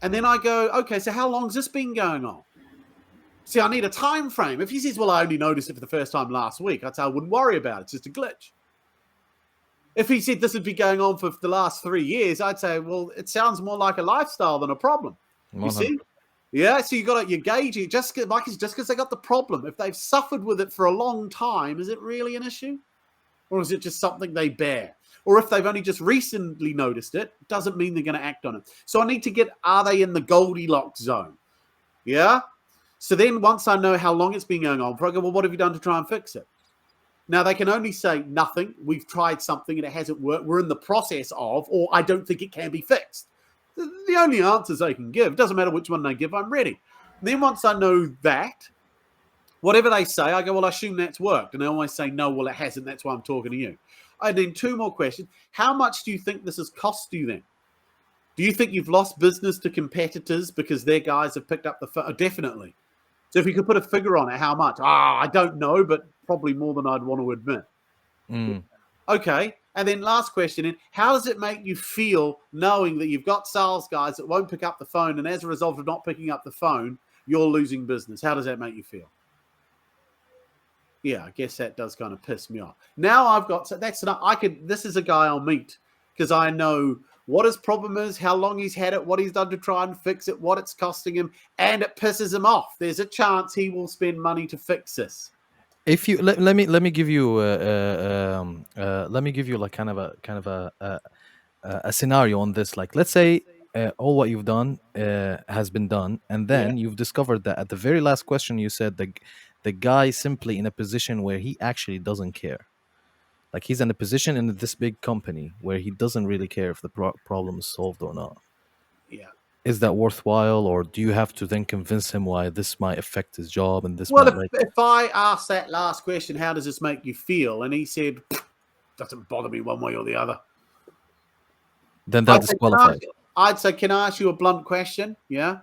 And then I go, okay, so how long's this been going on? See, I need a time frame. If he says, well, I only noticed it for the first time last week, I'd say I wouldn't worry about it. It's just a glitch. If he said this would be going on for the last 3 years, I'd say, well, it sounds more like a lifestyle than a problem. You see? Yeah, so you gauge it. Just because they got the problem. If they've suffered with it for a long time, is it really an issue? Or is it just something they bear? Or if they've only just recently noticed it, doesn't mean they're going to act on it. So I need to get, are they in the Goldilocks zone? Yeah? So then once I know how long it's been going on, I go, well, what have you done to try and fix it? Now, they can only say nothing. We've tried something and it hasn't worked. We're in the process of, or I don't think it can be fixed. The only answers they can give, it doesn't matter which one they give, I'm ready. And then once I know that, whatever they say, I go, well, I assume that's worked. And they always say, no, well, it hasn't. That's why I'm talking to you. And then 2 more questions. How much do you think this has cost you then? Do you think you've lost business to competitors because their guys have picked up the phone? Definitely. So if you could put a figure on it, how much? I don't know, but probably more than I'd want to admit. Okay. And then last question, how does it make you feel knowing that you've got sales guys that won't pick up the phone, and as a result of not picking up the phone, you're losing business? How does that make you feel? Yeah, I guess that does kind of piss me off. Now I've got, so that's not, this is a guy I'll meet because I know what his problem is, how long he's had it, what he's done to try and fix it, what it's costing him, and it pisses him off. There's a chance he will spend money to fix this. If you let me give you like kind of a scenario on this. Like, let's say all what you've done has been done, and then you've discovered that at the very last question you said the guy simply in a position where he actually doesn't care. Like, he's in a position in this big company where he doesn't really care if the problem is solved or not. Yeah. Is that worthwhile, or do you have to then convince him why this might affect his job and this? Well, if I ask that last question, how does this make you feel? And he said, doesn't bother me one way or the other. Then that disqualifies. I'd say, can I ask you a blunt question? Yeah.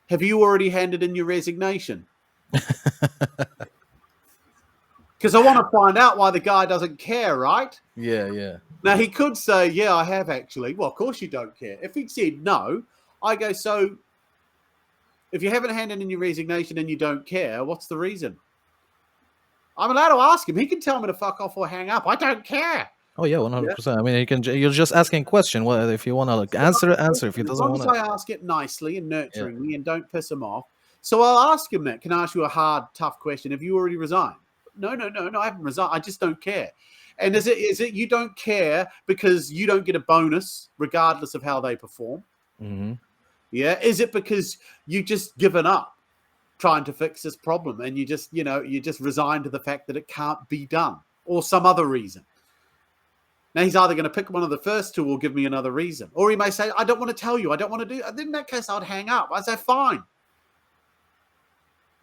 Have you already handed in your resignation? Because I want to find out why the guy doesn't care, right? Yeah. Now, he could say, yeah, I have actually. Well, of course you don't care. If he'd said no, I go, so if you haven't handed in your resignation and you don't care, what's the reason? I'm allowed to ask him. He can tell me to fuck off or hang up. I don't care. Oh, yeah, 100%. I mean, you're just asking a question. Well, if you want to answer it, answer. If he doesn't want to. As long as I ask it nicely and nurturingly and don't piss him off. So I'll ask him that. Can I ask you a hard, tough question? Have you already resigned? No, I haven't resigned. I just don't care. And is it you don't care because you don't get a bonus regardless of how they perform? Mm-hmm. Yeah. Is it because you just given up trying to fix this problem and you just resigned to the fact that it can't be done, or some other reason? Now, he's either going to pick one of the first two or give me another reason. Or he may say, I don't want to tell you. I don't want to do it. In that case, I'd hang up. I'd say, fine.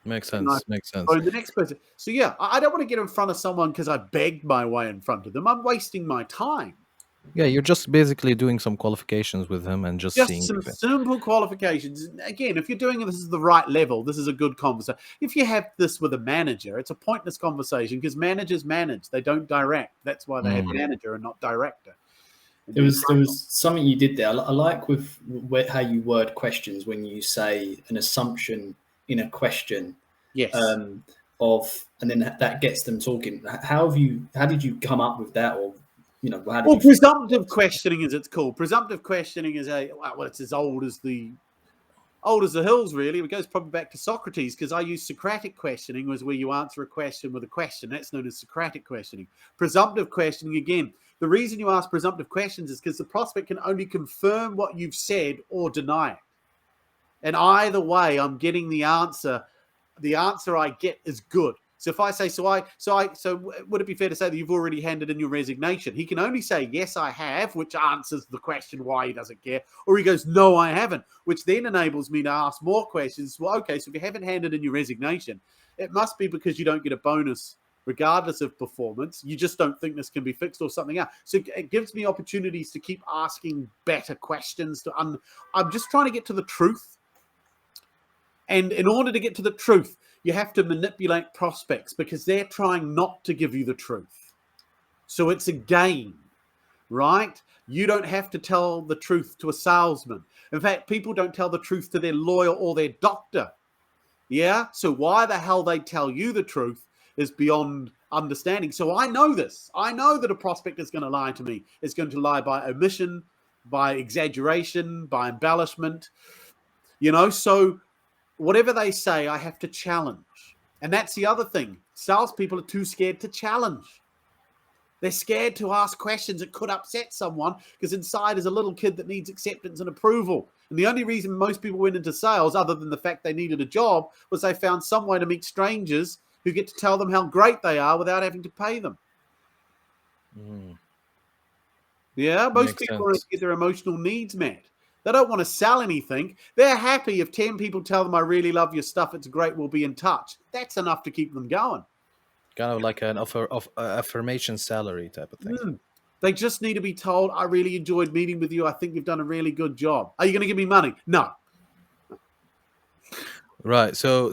Makes And I sense. Makes sense. phone the next person. So, yeah, I don't want to get in front of someone because I begged my way in front of them. I'm wasting my time. Yeah, you're just basically doing some qualifications with him and just seeing. Just some simple qualifications. Again, if you're doing this at the right level, this is a good conversation. If you have this with a manager, it's a pointless conversation because managers manage. They don't direct. That's why they have manager and not director. There was something you did there. I like with how you word questions when you say an assumption in a question. Yes. And then that gets them talking. How did you come up with that, or presumptive questioning, as it's called. Presumptive questioning is it's as old as the hills, really. It goes probably back to Socrates, because I use Socratic questioning, was where you answer a question with a question. That's known as Socratic questioning. Presumptive questioning, again, the reason you ask presumptive questions is because the prospect can only confirm what you've said or deny it. And either way, I'm getting the answer. The answer I get is good. So if I say, so would it be fair to say that you've already handed in your resignation? He can only say, yes, I have, which answers the question why he doesn't care. Or he goes, no, I haven't, which then enables me to ask more questions. Well, okay, so if you haven't handed in your resignation, it must be because you don't get a bonus regardless of performance. You just don't think this can be fixed or something else. So it gives me opportunities to keep asking better questions. I'm just trying to get to the truth. And in order to get to the truth, you have to manipulate prospects because they're trying not to give you the truth. So it's a game, right? You don't have to tell the truth to a salesman. In fact, people don't tell the truth to their lawyer or their doctor. Yeah? So why the hell they tell you the truth is beyond understanding. So I know this. I know that a prospect is going to lie to me. It's going to lie by omission, by exaggeration, by embellishment. So whatever they say, I have to challenge. And that's the other thing. Salespeople are too scared to challenge. They're scared to ask questions that could upset someone because inside is a little kid that needs acceptance and approval. And the only reason most people went into sales, other than the fact they needed a job, was they found some way to meet strangers who get to tell them how great they are without having to pay them. Yeah, most people want to get their emotional needs met. They don't want to sell anything. They're happy if 10 people tell them, I really love your stuff, it's great, we'll be in touch. That's enough to keep them going. Kind of like an affirmation salary type of thing. They just need to be told, I really enjoyed meeting with you. I think you've done a really good job. Are you going to give me money? No. Right. So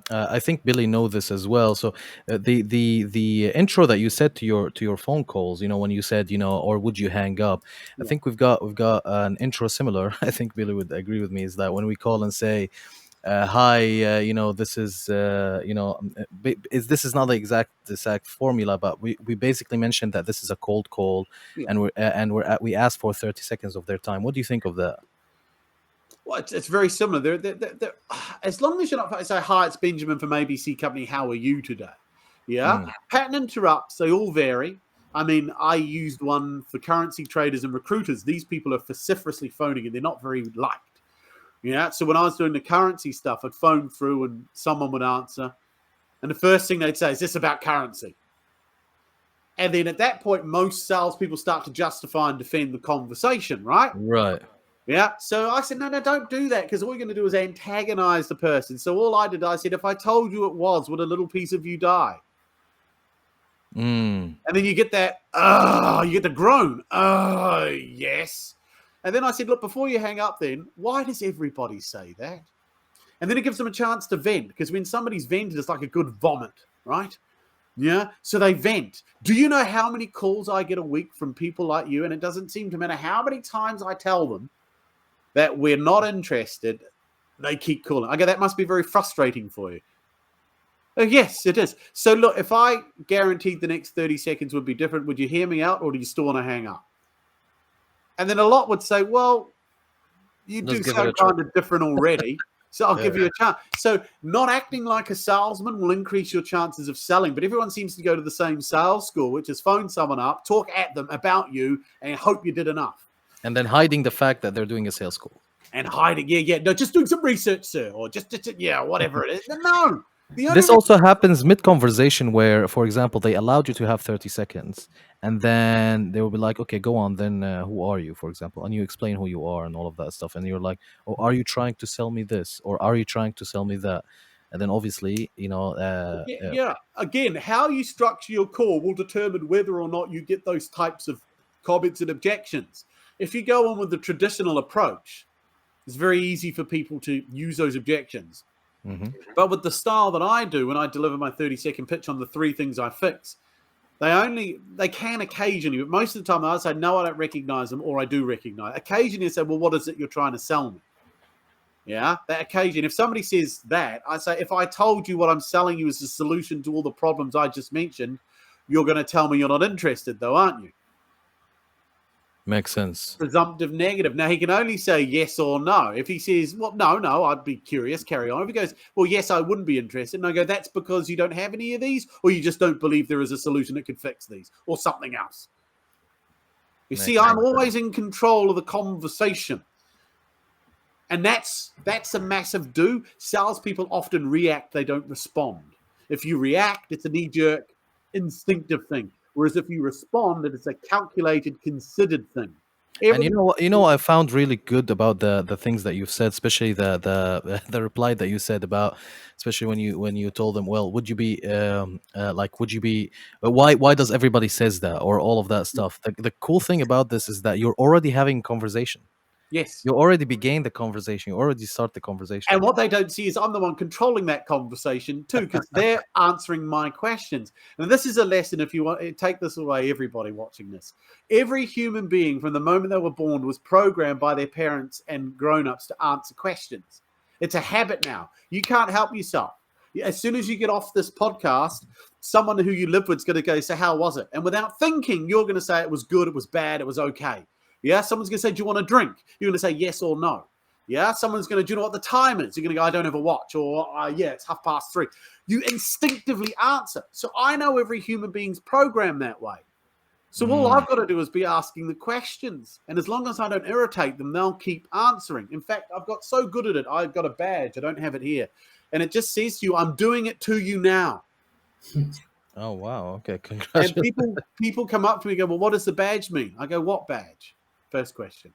I think Billy knows this as well. So the intro that you said to your phone calls, when you said, or would you hang up? I think we've got an intro similar. I think Billy would agree with me, is that when we call and say, hi, this is this is not the exact formula, but we basically mentioned that this is a cold call, and we ask for 30 seconds of their time. What do you think of that? Well, it's very similar. They're, as long as you're not say, hi, it's Benjamin from ABC Company. How are you today? Yeah. Pattern interrupts, they all vary. I mean, I used one for currency traders and recruiters. These people are vociferously phoning and they're not very liked. Yeah. So when I was doing the currency stuff, I'd phone through and someone would answer. And the first thing they'd say is, this about currency? And then at that point, most salespeople start to justify and defend the conversation, right? Right. Yeah. So I said, no, don't do that, because all you're going to do is antagonize the person. So all I did, I said, if I told you it was, would a little piece of you die? And then you get that, you get the groan. Yes. And then I said, look, before you hang up then, why does everybody say that? And then it gives them a chance to vent, because when somebody's vented, it's like a good vomit, right? Yeah. So they vent. Do you know how many calls I get a week from people like you? And it doesn't seem to matter how many times I tell them that we're not interested, they keep calling. I go, that must be very frustrating for you. Oh, yes, it is. So look, if I guaranteed the next 30 seconds would be different, would you hear me out, or do you still want to hang up? And then a lot would say, well, you do sound kind of different already, so I'll give you a chance. So not acting like a salesman will increase your chances of selling, but everyone seems to go to the same sales school, which is phone someone up, talk at them about you, and hope you did enough. And then hiding the fact that they're doing a sales call. And hiding, no, just doing some research, sir, or just whatever it is. No, The only This reason, also happens mid conversation where, for example, they allowed you to have 30 seconds and then they will be like, okay, go on, then who are you, for example? And you explain who you are and all of that stuff. And you're like, oh, are you trying to sell me this or are you trying to sell me that? And then obviously, yeah, again, how you structure your call will determine whether or not you get those types of comments and objections. If you go on with the traditional approach, it's very easy for people to use those objections. mhm. But with the style that I do when I deliver my 30-second pitch on the 3 things I fix, they can occasionally, but most of the time I say, no, I don't recognize them, or I do recognize. Occasionally I say, well, what is it you're trying to sell me? Yeah, that occasion. If somebody says that, I say, if I told you what I'm selling you is the solution to all the problems I just mentioned, you're going to tell me you're not interested, though, aren't you? Makes sense. Presumptive negative. Now, he can only say yes or no. If he says, well, no, I'd be curious, carry on. If he goes, well, yes, I wouldn't be interested. And I go, that's because you don't have any of these, or you just don't believe there is a solution that could fix these, or something else. You see, Makes I'm sense. always in control of the conversation. And that's a massive do. Salespeople often react, they don't respond. If you react, it's a knee-jerk, instinctive thing. Whereas if you respond, it's a calculated, considered thing. And what I found really good about the things that you've said, especially the the reply that you said about, especially when you told them, well, would you be would you be why does everybody says that or all of that stuff. The cool thing about this is that you're already having conversation. Yes. You already began the conversation. You already start the conversation. And what they don't see is I'm the one controlling that conversation too, because they're answering my questions. And this is a lesson, if you want, take this away, everybody watching this. Every human being from the moment they were born was programmed by their parents and grown-ups to answer questions. It's a habit now. You can't help yourself. As soon as you get off this podcast, someone who you live with is going to go, so how was it? And without thinking, you're going to say it was good, it was bad, it was okay. Yeah, someone's going to say, do you want a drink? You're going to say yes or no. Yeah, someone's going to, do you know what the time is? You're going to go, I don't have a watch, or yeah, it's 3:30. You instinctively answer. So I know every human being's programmed that way. So all I've got to do is be asking the questions. And as long as I don't irritate them, they'll keep answering. In fact, I've got so good at it, I've got a badge. I don't have it here. And it just says to you, I'm doing it to you now. Oh wow, okay, And congratulations. people come up to me and go, well, what does the badge mean? I go, what badge? First question.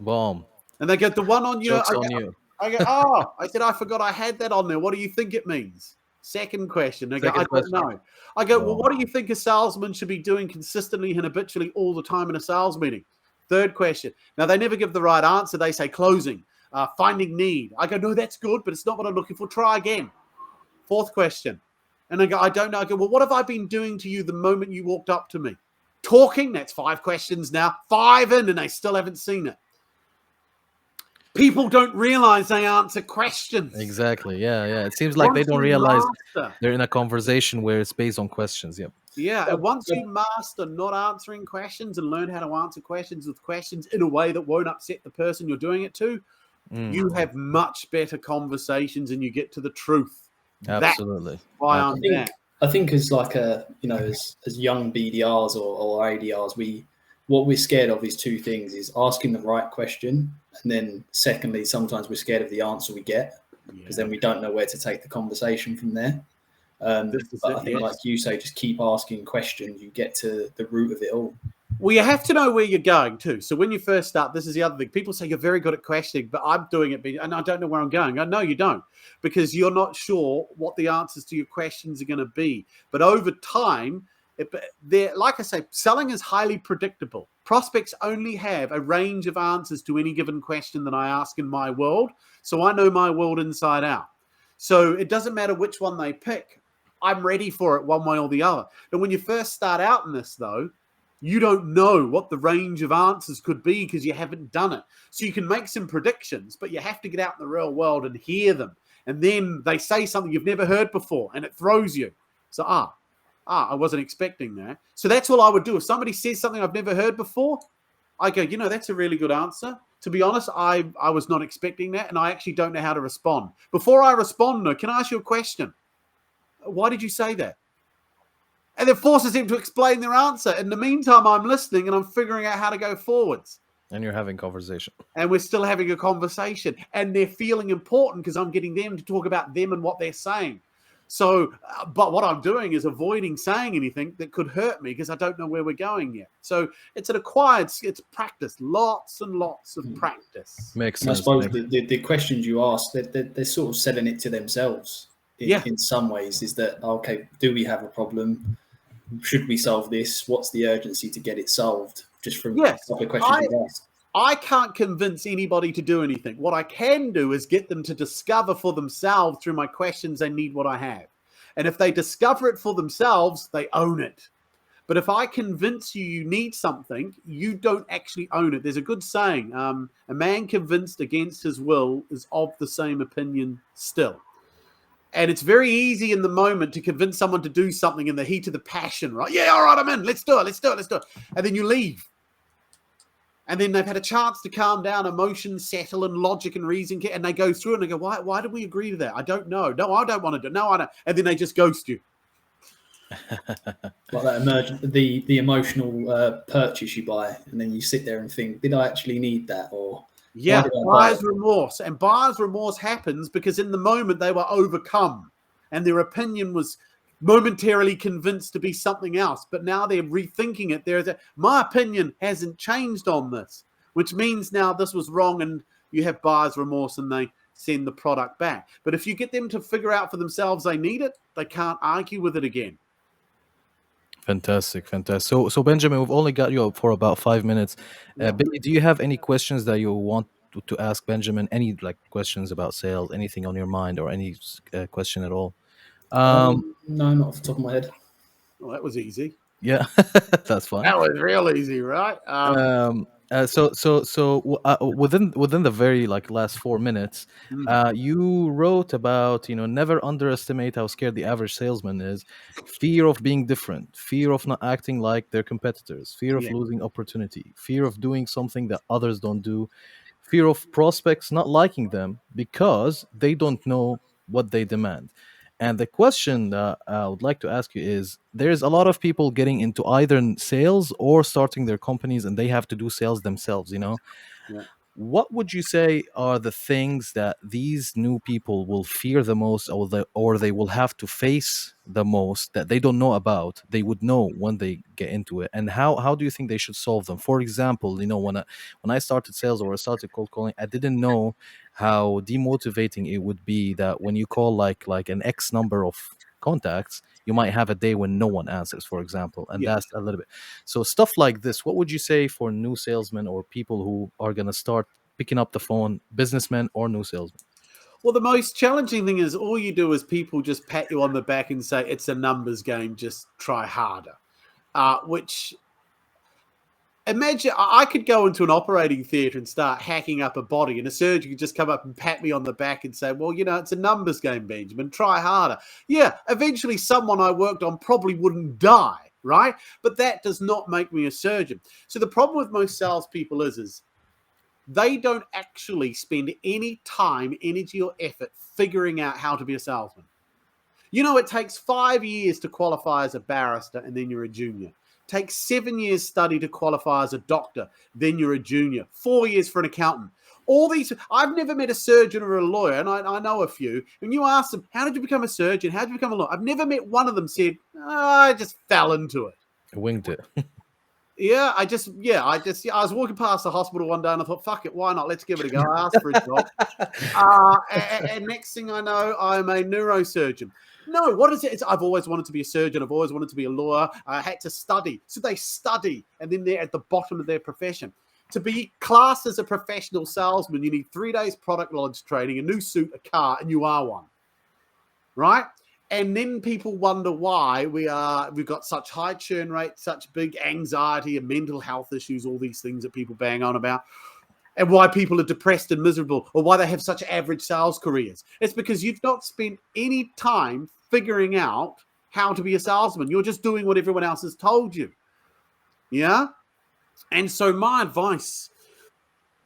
Boom. And they go, the one on your... Joke's on you. I go, oh, I said, I forgot I had that on there. What do you think it means? Second question. They go, Second I don't question. know. I go, well, Wow. what do you think a salesman should be doing consistently and habitually all the time in a sales meeting? Third question. Now, they never give the right answer. They say closing, finding need. I go, no, that's good, but it's not what I'm looking for. Try again. Fourth question. And I go, I don't know. I go, well, what have I been doing to you the moment you walked up to me? Talking. That's 5 questions now. 5 in, and they still haven't seen it. People don't realize they answer questions. Exactly. Yeah. It seems like they Once don't you realize master, they're in a conversation where it's based on questions. Yep. yeah, and once you master not answering questions and learn how to answer questions with questions in a way that won't upset the person you're doing it to, you have much better conversations and you get to the truth. Absolutely. That's why I'm there. I think as like as young BDRs or ADRs, what we're scared of is 2 things: is asking the right question, and then secondly, sometimes we're scared of the answer we get, because then we don't know where to take the conversation from there. But I think, like you say, just keep asking questions. You get to the root of it all. Well, you have to know where you're going too. So when you first start, this is the other thing. People say you're very good at questioning, but I'm doing it, and I don't know where I'm going. No, you don't, because you're not sure what the answers to your questions are going to be. But over time, like I say, selling is highly predictable. Prospects only have a range of answers to any given question that I ask in my world. So I know my world inside out. So it doesn't matter which one they pick. I'm ready for it one way or the other. And when you first start out in this, though, you don't know what the range of answers could be because you haven't done it. So you can make some predictions, but you have to get out in the real world and hear them. And then they say something you've never heard before and it throws you. So, I wasn't expecting that. So that's all I would do. If somebody says something I've never heard before, I go, that's a really good answer. To be honest, I was not expecting that, and I actually don't know how to respond. Before I respond, though, can I ask you a question? Why did you say that? And it forces him to explain their answer. In the meantime, I'm listening and I'm figuring out how to go forwards. And you're having conversation. And we're still having a conversation. And they're feeling important because I'm getting them to talk about them and what they're saying. So, but what I'm doing is avoiding saying anything that could hurt me because I don't know where we're going yet. So it's it's practice, lots and lots of practice. Makes And I sense. suppose the questions you ask, they're sort of selling it to themselves in some ways. Is that, okay, do we have a problem? Should we solve this? What's the urgency to get it solved? Just from Yes, the questions you've asked. I can't convince anybody to do anything. What I can do is get them to discover for themselves through my questions they need what I have. And if they discover it for themselves, they own it. But if I convince you you need something, you don't actually own it. There's a good saying, a man convinced against his will is of the same opinion still. And it's very easy in the moment to convince someone to do something in the heat of the passion, right? Yeah, all right, I'm in. Let's do it. Let's do it. Let's do it. And then you leave. And then they've had a chance to calm down, emotions settle, and logic and reason, and they go through and they go, why did we agree to that? I don't know. No, I don't want to do it. No, I don't. And then they just ghost you. Like that the emotional purchase you buy, and then you sit there and think, did I actually need that? Or yeah, buyer's remorse. And buyer's remorse happens because in the moment they were overcome and their opinion was momentarily convinced to be something else, but now they're rethinking it. My opinion hasn't changed on this, which means now this was wrong, and you have buyer's remorse and they send the product back. But if you get them to figure out for themselves they need it, they can't argue with it again. Fantastic. So Benjamin, we've only got you for about 5 minutes. Billy, do you have any questions that you want to ask Benjamin? Any questions about sales? Anything on your mind, or any question at all? No, not off the top of my head. Well, that was easy. Yeah, that's fine. That was real easy, right? Within the very last 4 minutes, you wrote about never underestimate how scared the average salesman is, fear of being different, fear of not acting like their competitors, fear of losing opportunity, fear of doing something that others don't do, fear of prospects not liking them because they don't know what they demand. And the question that I would like to ask you is, there's a lot of people getting into either sales or starting their companies, and they have to do sales themselves, Yeah. What would you say are the things that these new people will fear the most, or they will have to face the most, that they don't know about, they would know when they get into it? And how do you think they should solve them? For example, when I started sales, or I started cold calling, I didn't know how demotivating it would be that when you call like an X number of contacts, you might have a day when no one answers, for example, and that's a little bit. So stuff like this, what would you say for new salesmen or people who are going to start picking up the phone, businessmen or new salesmen? Well, the most challenging thing is all you do is people just pat you on the back and say, it's a numbers game, just try harder. Which, imagine I could go into an operating theatre and start hacking up a body, and a surgeon could just come up and pat me on the back and say, well, it's a numbers game, Benjamin, try harder. Yeah, eventually someone I worked on probably wouldn't die, right? But that does not make me a surgeon. So the problem with most salespeople is they don't actually spend any time, energy, or effort figuring out how to be a salesman. It takes 5 years to qualify as a barrister, and then you're a junior. It takes 7 years study to qualify as a doctor, then you're a junior. 4 years for an accountant. All these, I've never met a surgeon or a lawyer, and I know a few. When you ask them, how did you become a surgeon? How did you become a lawyer? I've never met one of them said, I just fell into it. Winged it. I was walking past the hospital one day and I thought, fuck it, why not? Let's give it a go. I asked for a job. And next thing I know, I'm a neurosurgeon. No, what is it? I've always wanted to be a surgeon. I've always wanted to be a lawyer. I had to study. So they study, and then they're at the bottom of their profession. To be classed as a professional salesman, you need 3 days product knowledge training, a new suit, a car, and you are one. Right? And then people wonder why we've got such high churn rates, such big anxiety and mental health issues, all these things that people bang on about, and why people are depressed and miserable, or why they have such average sales careers. It's because you've not spent any time figuring out how to be a salesman. You're just doing what everyone else has told you. Yeah? And so my advice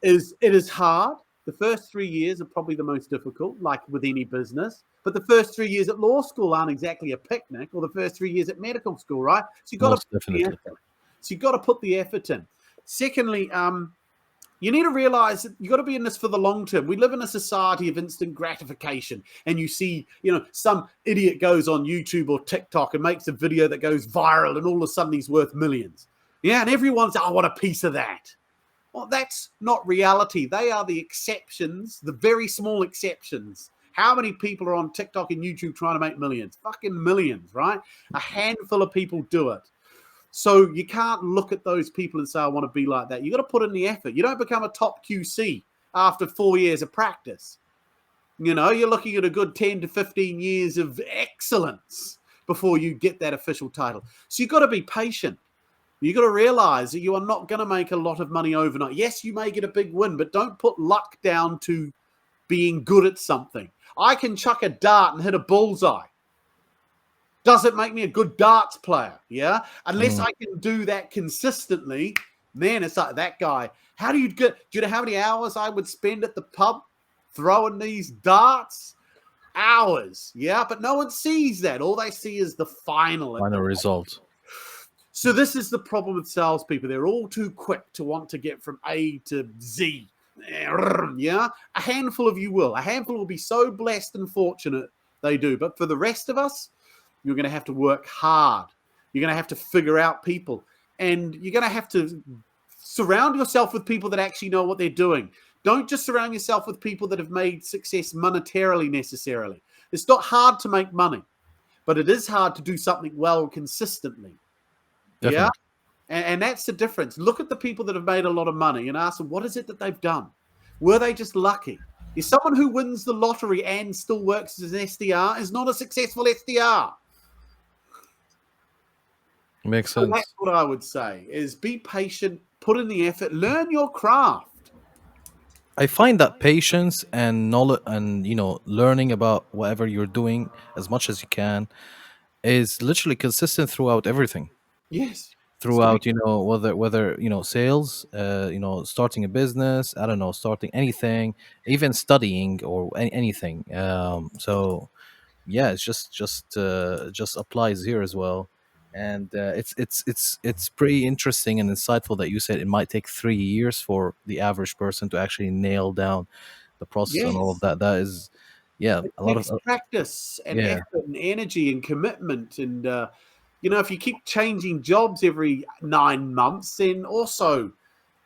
is, it is hard. The first 3 years are probably the most difficult, like with any business. But the first 3 years at law school aren't exactly a picnic, or the first 3 years at medical school, right? So you've got to put the effort. So you've got to put the effort in. Secondly, You need to realize that you got to be in this for the long term. We live in a society of instant gratification, and you see, some idiot goes on YouTube or TikTok and makes a video that goes viral, and all of a sudden he's worth millions. Yeah, and everyone's, I want a piece of that. Well, that's not reality. They are the exceptions, the very small exceptions. How many people are on TikTok and YouTube trying to make millions? Fucking millions, right? A handful of people do it. So you can't look at those people and say, I want to be like that. You got to put in the effort. You don't become a top QC after 4 years of practice. You're looking at a good 10 to 15 years of excellence before you get that official title. So you've got to be patient. You've got to realize that you are not going to make a lot of money overnight. Yes, you may get a big win, but don't put luck down to being good at something. I can chuck a dart and hit a bullseye. Does it make me a good darts player? Yeah. Unless I can do that consistently, man, it's like that guy. Do you know how many hours I would spend at the pub throwing these darts? Hours. Yeah. But no one sees that. All they see is the final result. So this is the problem with salespeople. They're all too quick to want to get from A to Z. Yeah. A handful of you will. A handful will be so blessed and fortunate they do. But for the rest of us, you're going to have to work hard. You're going to have to figure out people. And you're going to have to surround yourself with people that actually know what they're doing. Don't just surround yourself with people that have made success monetarily necessarily. It's not hard to make money, but it is hard to do something well consistently. Definitely. Yeah? And that's the difference. Look at the people that have made a lot of money and ask them, what is it that they've done? Were they just lucky? Is someone who wins the lottery and still works as an SDR is not a successful SDR. Makes sense. So that's what I would say, is be patient, put in the effort, learn your craft. I find that patience and knowledge and learning about whatever you're doing as much as you can is literally consistent throughout everything. Yes. Throughout, whether sales, starting a business, I don't know, starting anything, even studying or anything. So yeah, it's just applies here as well. And it's pretty interesting and insightful that you said it might take 3 years for the average person to actually nail down the process and all of Yes. that. That is, yeah, It a lot of takes practice and yeah. effort and energy and commitment. And, if you keep changing jobs every 9 months, then also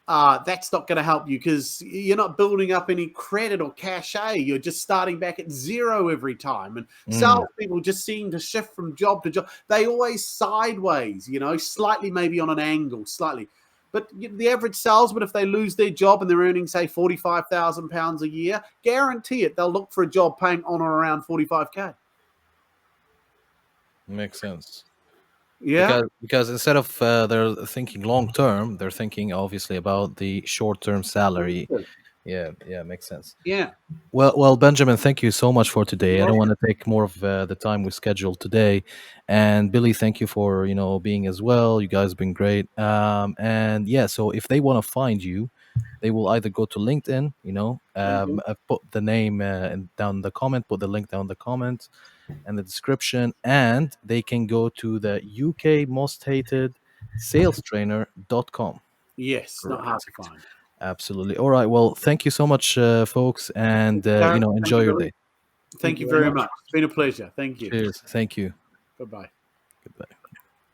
that's not going to help you because you're not building up any credit or cachet. You're just starting back at zero every time. And salespeople just seem to shift from job to job. They always sideways, slightly maybe on an angle, slightly. But the average salesman, if they lose their job and they're earning, say, £45,000 a year, guarantee it, they'll look for a job paying on or around 45K. Makes sense. Yeah. Because instead of they're thinking long term, they're thinking obviously about the short term salary. Yeah, makes sense. Yeah. Well, Benjamin, thank you so much for today. I don't want to take more of the time we scheduled today. And Billy, thank you for being as well. You guys have been great. And yeah, so if they want to find you, they will either go to LinkedIn. I've put the name down in the comment. Put the link down in the comment and the description, and they can go to the UK most hated salestrainer.com. Yes, not hard to find. Absolutely. All right. Well, thank you so much, folks, and enjoy your day. Thank you very much. It's been a pleasure. Thank you. Cheers. Thank you. Bye-bye. Goodbye.